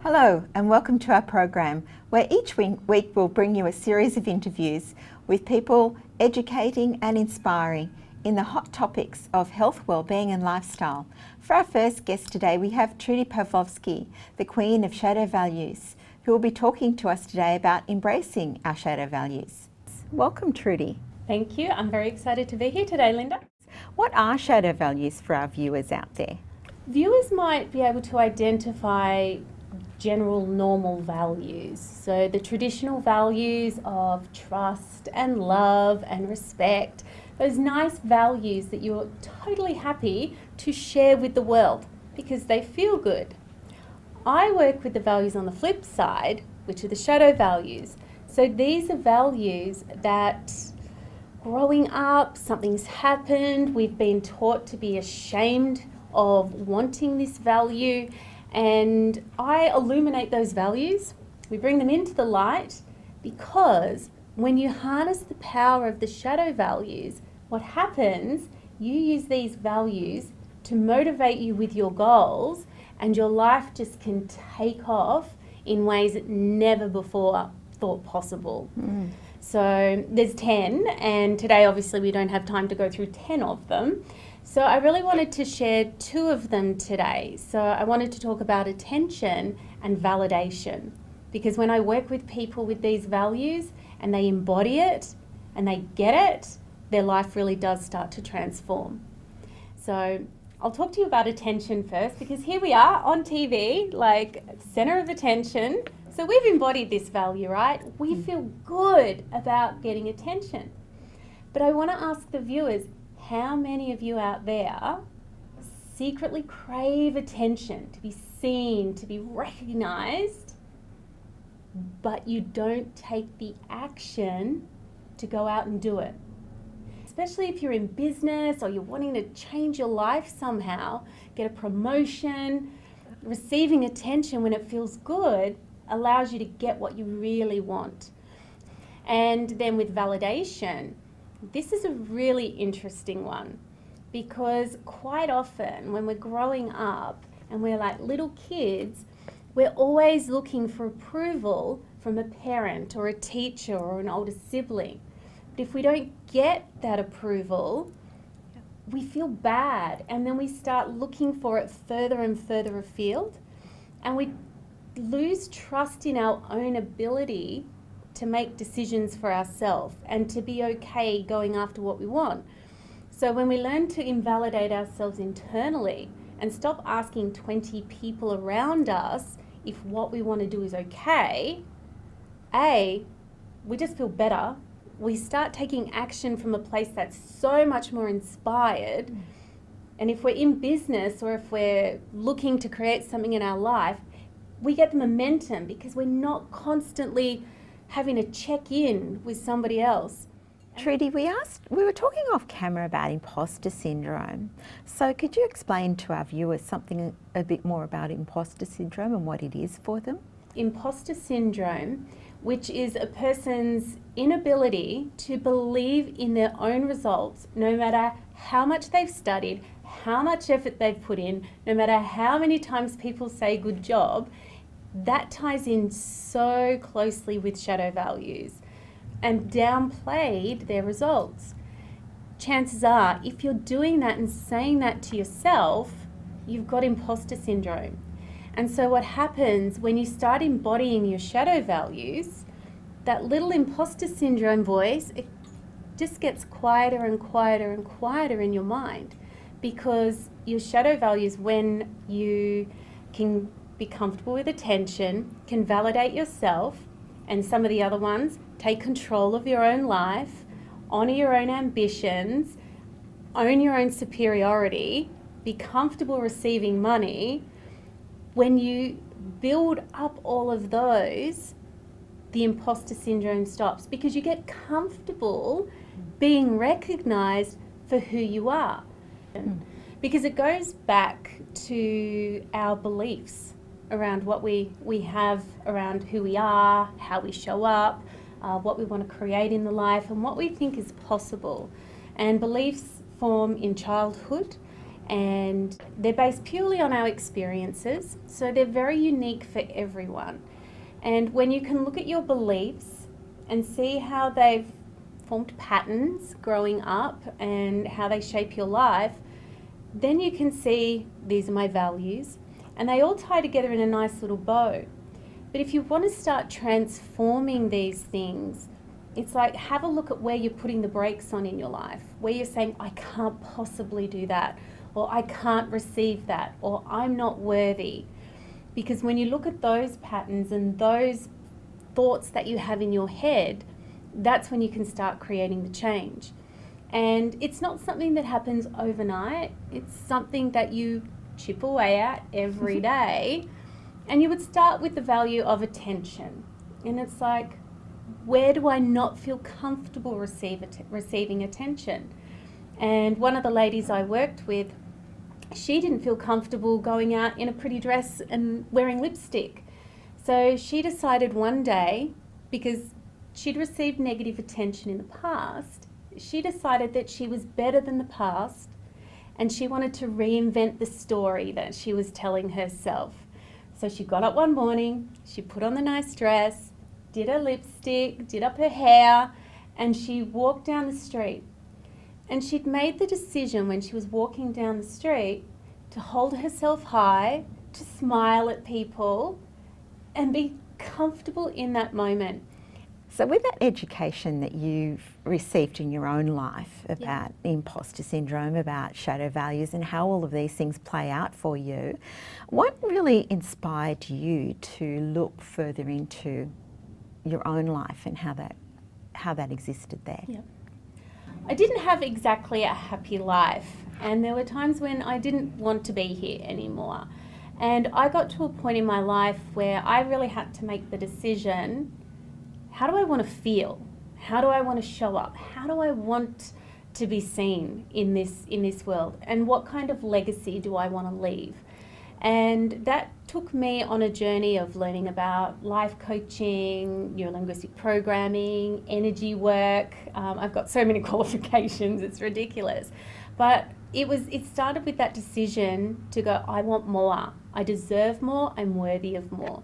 Hello and welcome to our program where each week we'll bring you a series of interviews with people educating and inspiring in the hot topics of health, wellbeing and lifestyle. For our first guest today we have Trudy Pavlovsky, the Queen of Shadow Values, who will be talking to us today about embracing our shadow values. Welcome, Trudy. Thank you. I'm very excited to be here today, Linda. What are shadow values for our viewers out there? Viewers might be able to identify general normal values. So the traditional values of trust and love and respect, those nice values that you're totally happy to share with the world because they feel good. I work with the values on the flip side, which are the shadow values. So these are values that growing up, something's happened, we've been taught to be ashamed of wanting this value, and I illuminate those values. We bring them into the light because when you harness the power of the shadow values, what happens, you use these values to motivate you with your goals, and your life just can take off in ways that never before thought possible. So there's 10, and today obviously we don't have time to go through 10 of them. So I really wanted to share 2 of them today. So I wanted to talk about attention and validation, because when I work with people with these values and they embody it and they get it, their life really does start to transform. So I'll talk to you about attention first, because here we are on TV, like center of attention. So we've embodied this value, right? We feel good about getting attention. But I want to ask the viewers, how many of you out there secretly crave attention, to be seen, to be recognized, but you don't take the action to go out and do it? Especially if you're in business or you're wanting to change your life somehow, get a promotion, receiving attention when it feels good allows you to get what you really want. And then with validation, this is a really interesting one, because quite often when we're growing up and we're like little kids, we're always looking for approval from a parent or a teacher or an older sibling. But if we don't get that approval, we feel bad, and then we start looking for it further and further afield, and we lose trust in our own ability to make decisions for ourselves and to be okay going after what we want. So when we learn to invalidate ourselves internally and stop asking 20 people around us if what we want to do is okay, we just feel better. We start taking action from a place that's so much more inspired. And if we're in business or if we're looking to create something in our life, we get the momentum because we're not constantly having to check in with somebody else. Trudy, we were talking off camera about imposter syndrome. So could you explain to our viewers something a bit more about imposter syndrome and what it is for them? Imposter syndrome, which is a person's inability to believe in their own results, no matter how much they've studied, how much effort they've put in, no matter how many times people say good job. That ties in so closely with shadow values and downplayed their results. Chances are, if you're doing that and saying that to yourself, you've got imposter syndrome. And so what happens when you start embodying your shadow values, that little imposter syndrome voice, it just gets quieter and quieter and quieter in your mind, because your shadow values, when you can be comfortable with attention, can validate yourself, and some of the other ones, take control of your own life, honor your own ambitions, own your own superiority, be comfortable receiving money. When you build up all of those, the imposter syndrome stops, because you get comfortable being recognized for who you are. Because it goes back to our beliefs around what we have around who we are, how we show up, what we want to create in the life, and what we think is possible. And beliefs form in childhood, and they're based purely on our experiences, so they're very unique for everyone. And when you can look at your beliefs and see how they've formed patterns growing up and how they shape your life, then you can see these are my values, and they all tie together in a nice little bow. But if you want to start transforming these things, it's like, have a look at where you're putting the brakes on in your life, where you're saying, I can't possibly do that, or I can't receive that, or I'm not worthy. Because when you look at those patterns and those thoughts that you have in your head, that's when you can start creating the change. And it's not something that happens overnight. It's something that you chip away at every day. And you would start with the value of attention. And it's like, where do I not feel comfortable receiving attention? And one of the ladies I worked with, she didn't feel comfortable going out in a pretty dress and wearing lipstick. So she decided one day, because she'd received negative attention in the past, she decided that she was better than the past, and she wanted to reinvent the story that she was telling herself. So she got up one morning, she put on the nice dress, did her lipstick, did up her hair, and she walked down the street. And she'd made the decision when she was walking down the street to hold herself high, to smile at people, and be comfortable in that moment. So with that education that you've received in your own life about imposter syndrome, about shadow values and how all of these things play out for you, what really inspired you to look further into your own life and how that existed there? Yeah. I didn't have exactly a happy life, and there were times when I didn't want to be here anymore. And I got to a point in my life where I really had to make the decision, how do I want to feel? How do I want to show up? How do I want to be seen in this world? And what kind of legacy do I want to leave? And that took me on a journey of learning about life coaching, neurolinguistic programming, energy work. I've got so many qualifications, it's ridiculous. But it started with that decision to go, I want more. I deserve more. I'm worthy of more.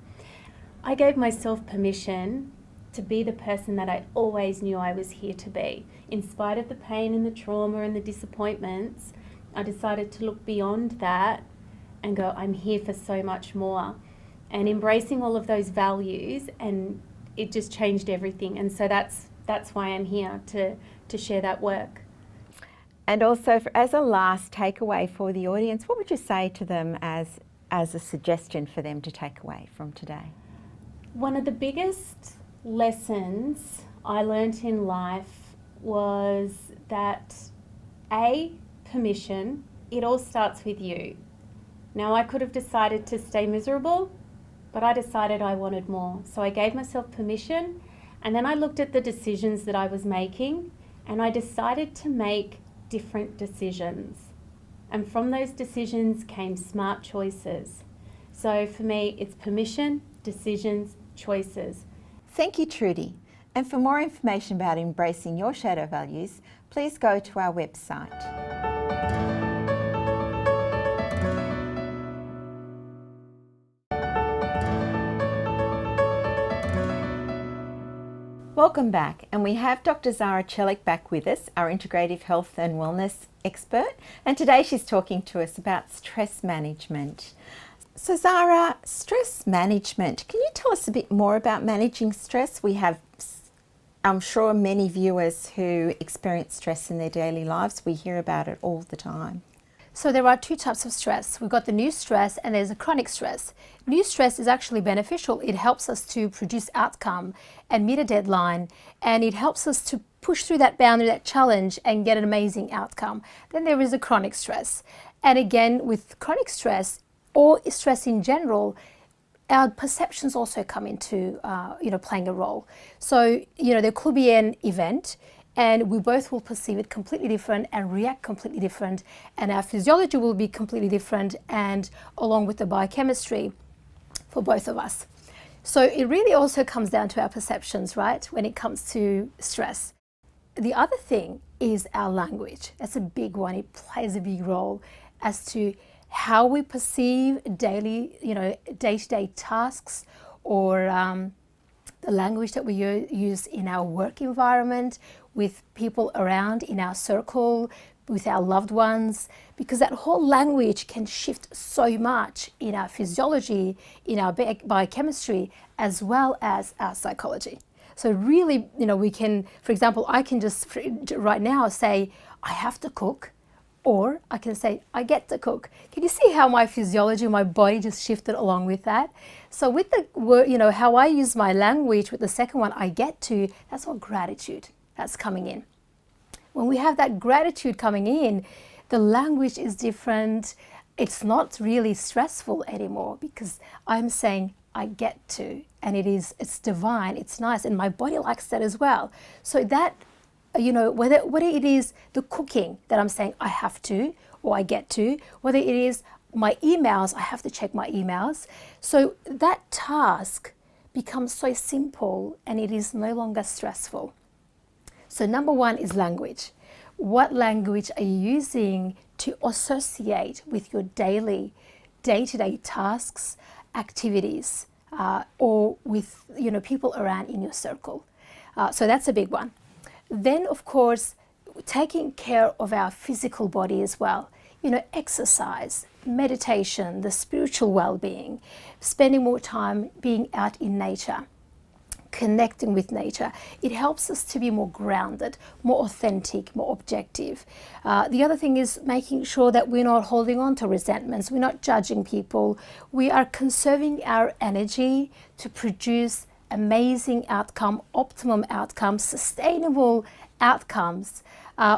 I gave myself permission to be the person that I always knew I was here to be. In spite of the pain and the trauma and the disappointments, I decided to look beyond that and go, I'm here for so much more. And embracing all of those values, and it just changed everything. And so that's why I'm here, to share that work. And also, as a last takeaway for the audience, what would you say to them as a suggestion for them to take away from today? One of the biggest lessons I learnt in life was that permission, it all starts with you. Now, I could have decided to stay miserable, but I decided I wanted more. So I gave myself permission, and then I looked at the decisions that I was making, and I decided to make different decisions. And from those decisions came smart choices. So for me, it's permission, decisions, choices. Thank you, Trudy. And for more information about embracing your shadow values, please go to our website. Welcome back, and we have Dr. Zara Chelik back with us, our integrative health and wellness expert, and today she's talking to us about stress management. So Zara, stress management, can you tell us a bit more about managing stress? We have, I'm sure, many viewers who experience stress in their daily lives. We hear about it all the time. So there are two types of stress. We've got the new stress and there's a chronic stress. New stress is actually beneficial. It helps us to produce outcome and meet a deadline, and it helps us to push through that boundary, that challenge, and get an amazing outcome. Then there is a chronic stress. And again, with chronic stress or stress in general, our perceptions also come into playing a role. So, there could be an event, and we both will perceive it completely different and react completely different, and our physiology will be completely different, and along with the biochemistry for both of us. So it really also comes down to our perceptions, right, when it comes to stress. The other thing is our language. That's a big one. It plays a big role. as to how we perceive daily, day-to-day tasks, or the language that we use in our work environment, with people around in our circle, with our loved ones, because that whole language can shift so much in our physiology, in our biochemistry, as well as our psychology. So really, we can, for example, I can just right now say, I have to cook, or I can say, I get to cook. Can you see how my physiology, my body just shifted along with that? So with the word, how I use my language with the second one, I get to, that's what gratitude, that's coming in. When we have that gratitude coming in, the language is different. It's not really stressful anymore, because I'm saying I get to, and it's divine, it's nice, and my body likes that as well. So that, whether it is the cooking that I'm saying I have to, or I get to, whether it is my emails, I have to check my emails. So that task becomes so simple, and it is no longer stressful. So number one is language. What language are you using to associate with your daily, day-to-day tasks, activities, or with people around in your circle? So that's a big one. Then, of course, taking care of our physical body as well. Exercise, meditation, the spiritual well-being, spending more time being out in nature, connecting with nature. It helps us to be more grounded, more authentic, more objective. The other thing is making sure that we're not holding on to resentments, we're not judging people. We are conserving our energy to produce amazing outcome, optimum outcomes, sustainable outcomes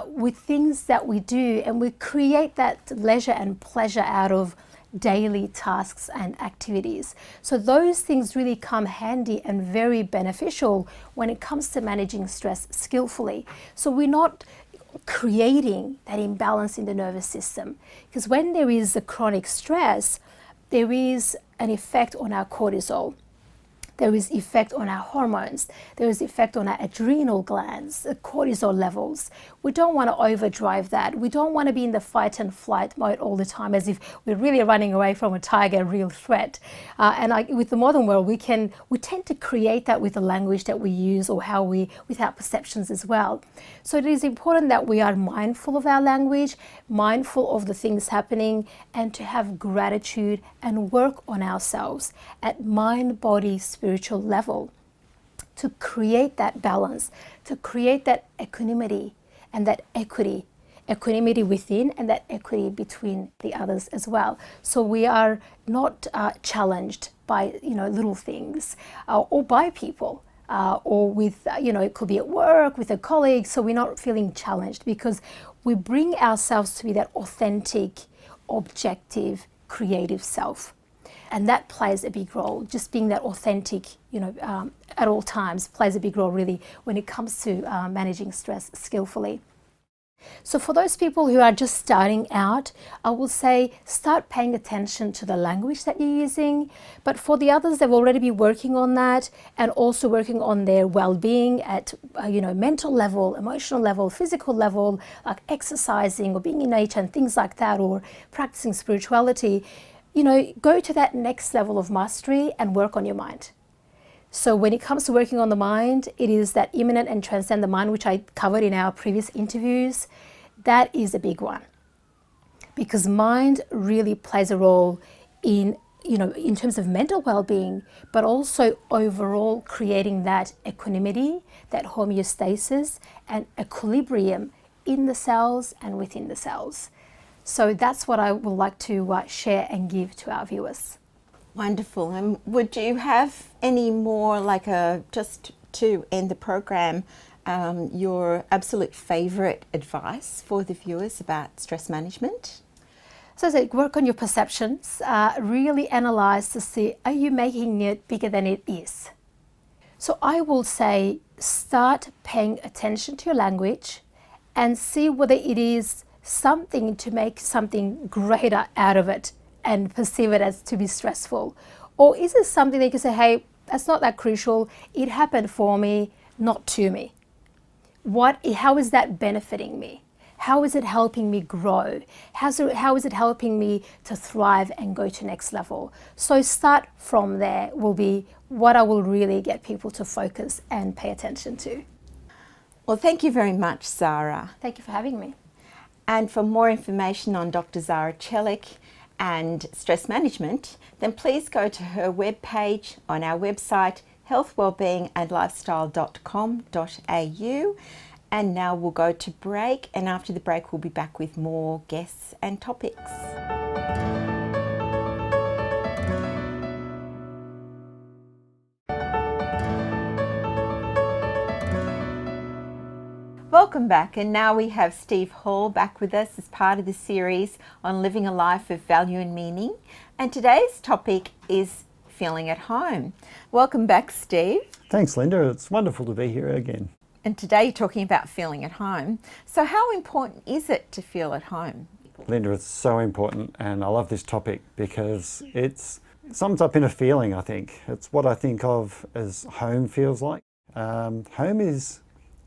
with things that we do, and we create that leisure and pleasure out of daily tasks and activities. So those things really come handy and very beneficial when it comes to managing stress skillfully. So we're not creating that imbalance in the nervous system, because when there is a chronic stress, there is an effect on our cortisol. There is effect on our hormones. There is effect on our adrenal glands, the cortisol levels. We don't want to overdrive that. We don't want to be in the fight and flight mode all the time, as if we're really running away from a tiger, a real threat. With the modern world, we tend to create that with the language that we use, or with our perceptions as well. So it is important that we are mindful of our language, mindful of the things happening, and to have gratitude and work on ourselves at mind, body, spiritual level, to create that balance, to create that equanimity and that equanimity within, and that equity between the others as well. So we are not challenged by little things, or by people, or with it could be at work with a colleague. So we're not feeling challenged, because we bring ourselves to be that authentic, objective, creative self. And that plays a big role. Just being that authentic, at all times, plays a big role really when it comes to managing stress skillfully. So for those people who are just starting out, I will say start paying attention to the language that you're using. But for the others, they've already been working on that, and also working on their well-being at mental level, emotional level, physical level, like exercising or being in nature and things like that, or practicing spirituality. Go to that next level of mastery and work on your mind. So when it comes to working on the mind, it is that immanent and transcend the mind, which I covered in our previous interviews. That is a big one, because mind really plays a role in terms of mental well-being, but also overall creating that equanimity, that homeostasis and equilibrium in the cells and within the cells. So that's what I would like to share and give to our viewers. Wonderful. And would you have any more, just to end the program, your absolute favourite advice for the viewers about stress management? So as I said, work on your perceptions, really analyse to see, are you making it bigger than it is? So I will say, start paying attention to your language and see whether it is something to make something greater out of it and perceive it as to be stressful. Or is it something that you can say, hey, that's not that crucial, it happened for me, not to me. How is that benefiting me? How is it helping me grow? How is it helping me to thrive and go to next level? So start from there will be what I will really get people to focus and pay attention to. Well, thank you very much, Zara. Thank you for having me. And for more information on Dr. Zara Celik and stress management, then please go to her webpage on our website, healthwellbeingandlifestyle.com.au. And now we'll go to break, and after the break we'll be back with more guests and topics. Welcome back, and now we have Steve Hall back with us as part of the series on living a life of value and meaning. And today's topic is feeling at home. Welcome back, Steve. Thanks, Linda. It's wonderful to be here again. And today you're talking about feeling at home. So how important is it to feel at home? Linda, it's so important, and I love this topic because it sums up in a feeling, I think. It's what I think of as home feels like. Home is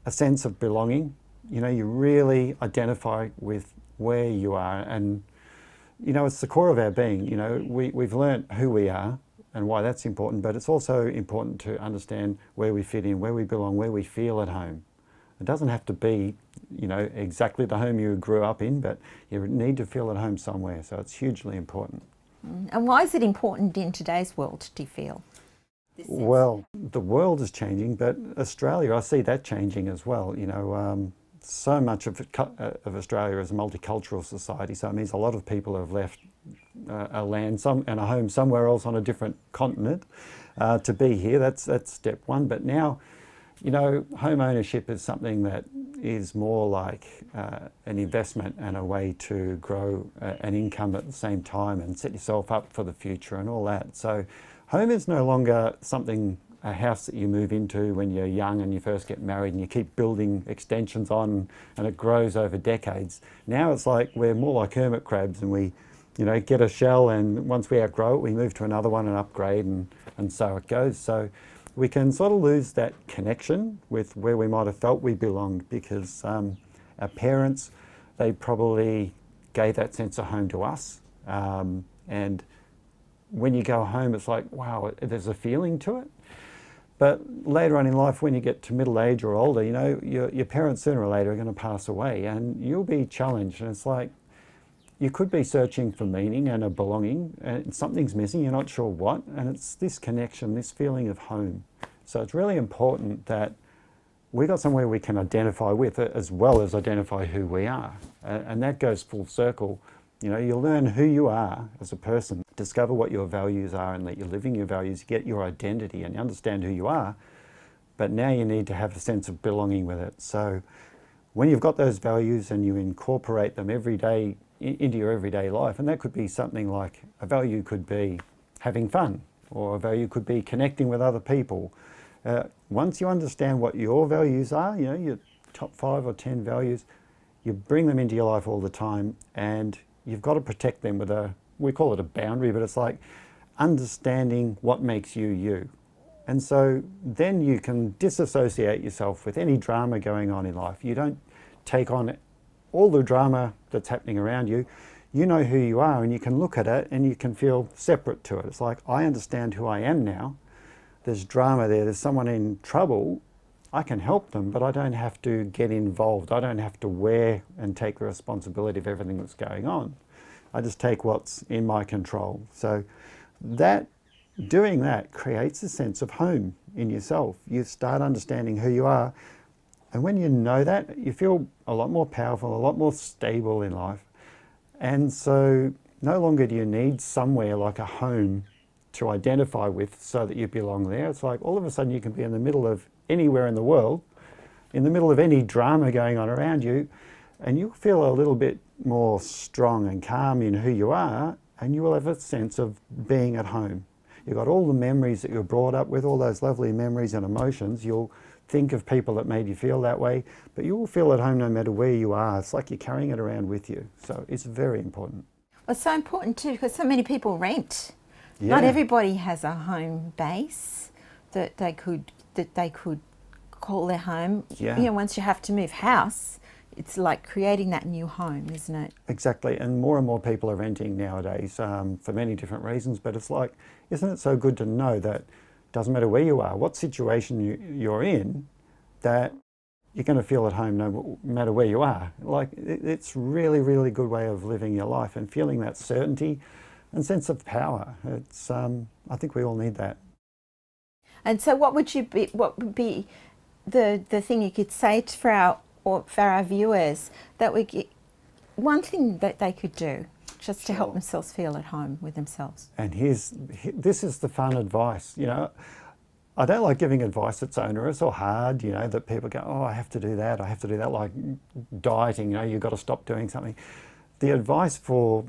a sense of belonging. You know, you really identify with where you are, and you know, it's the core of our being. You know, we've learnt who we are and why that's important, but it's also important to understand where we fit in, where we belong, where we feel at home. It doesn't have to be, you know, exactly the home you grew up in, but you need to feel at home somewhere, so it's hugely important. And why is it important in today's world, do you feel? Well, the world is changing, but Australia, I see that changing as well. You know, so much of Australia is a multicultural society, so it means a lot of people have left a land and a home somewhere else on a different continent to be here. That's step one. But now, you know, home ownership is something that is more like an investment and a way to grow an income at the same time and set yourself up for the future and all that. So home is no longer a house that you move into when you're young and you first get married and you keep building extensions on and it grows over decades. Now it's like we're more like hermit crabs, and we, you know, get a shell, and once we outgrow it we move to another one and upgrade, and so it goes. So we can sort of lose that connection with where we might have felt we belonged, because our parents, they probably gave that sense of home to us, and when you go home it's like, wow, there's a feeling to it. But later on in life, when you get to middle age or older, you know, your parents sooner or later are going to pass away, and you'll be challenged, and it's like you could be searching for meaning and a belonging, and something's missing, you're not sure what, and it's this connection, this feeling of home. So it's really important that we got somewhere we can identify with it as well as identify who we are, and that goes full circle. You know, you learn who you are as a person, discover what your values are, and that you're living your values, get your identity, and you understand who you are. But now you need to have a sense of belonging with it. So when you've got those values and you incorporate them every day into your everyday life, and that could be something like, a value could be having fun, or a value could be connecting with other people. Once you understand what your values are, you know, your top 5 or 10 values, you bring them into your life all the time, and you've got to protect them with we call it a boundary, but it's like understanding what makes you you. And so then you can disassociate yourself with any drama going on in life. You don't take on all the drama that's happening around you. You know who you are, and you can look at it and you can feel separate to it. It's like, I understand who I am now. There's drama there, there's someone in trouble. I can help them, but I don't have to get involved. I don't have to wear and take the responsibility of everything that's going on. I just take what's in my control. So doing that creates a sense of home in yourself. You start understanding who you are, and when you know that, you feel a lot more powerful, a lot more stable in life. And so no longer do you need somewhere like a home to identify with so that you belong there. It's like all of a sudden you can be in the middle of anywhere in the world, in the middle of any drama going on around you, and you'll feel a little bit more strong and calm in who you are, and you will have a sense of being at home. You've got all the memories that you're brought up with, all those lovely memories and emotions. You'll think of people that made you feel that way, but you will feel at home no matter where you are. It's like you're carrying it around with you. So it's very important. Well, it's so important too, because so many people rent. Yeah. Not everybody has a home base that they could call their home. Yeah. You know, once you have to move house, it's like creating that new home, isn't it? Exactly, and more people are renting nowadays for many different reasons, but it's like, isn't it so good to know that it doesn't matter where you are, what situation you're in, that you're going to feel at home no matter where you are. Like, it's really, really good way of living your life and feeling that certainty and sense of power. It's, I think we all need that. And so what would be the thing you could say for our viewers, that we get one thing that they could do just to help themselves feel at home with themselves? And this is the fun advice, you know. I don't like giving advice that's onerous or hard, you know, that people go, oh, I have to do that, like dieting, you know, you've got to stop doing something. The advice for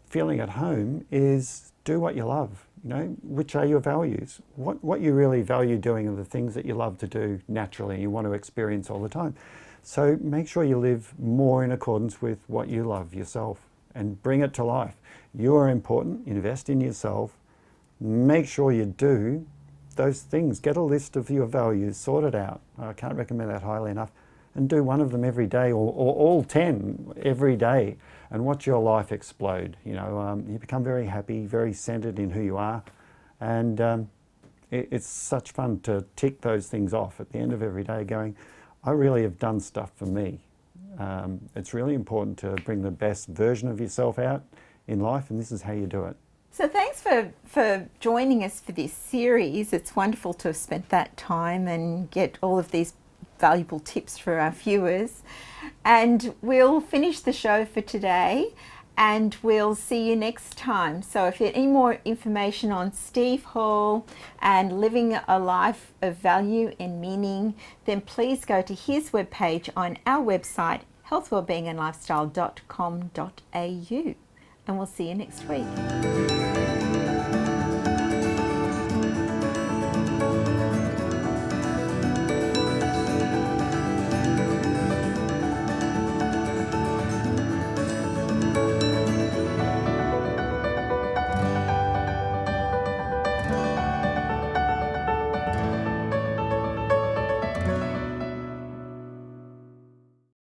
feeling at home is do what you love, you know, which are your values. What you really value doing are the things that you love to do naturally and you want to experience all the time. So make sure you live more in accordance with what you love yourself and bring it to life. You are important, invest in yourself, make sure you do those things. Get a list of your values, sort it out. I can't recommend that highly enough. And do one of them every day, or all 10 every day, and watch your life explode. You know, you become very happy, very centered in who you are, and it's such fun to tick those things off at the end of every day, going, I really have done stuff for me. It's really important to bring the best version of yourself out in life, and this is how you do it. So thanks for joining us for this series. It's wonderful to have spent that time and get all of these valuable tips for our viewers. And we'll finish the show for today and we'll see you next time. So if you have any more information on Steve Hall and living a life of value and meaning, then please go to his webpage on our website, healthwellbeingandlifestyle.com.au. And we'll see you next week.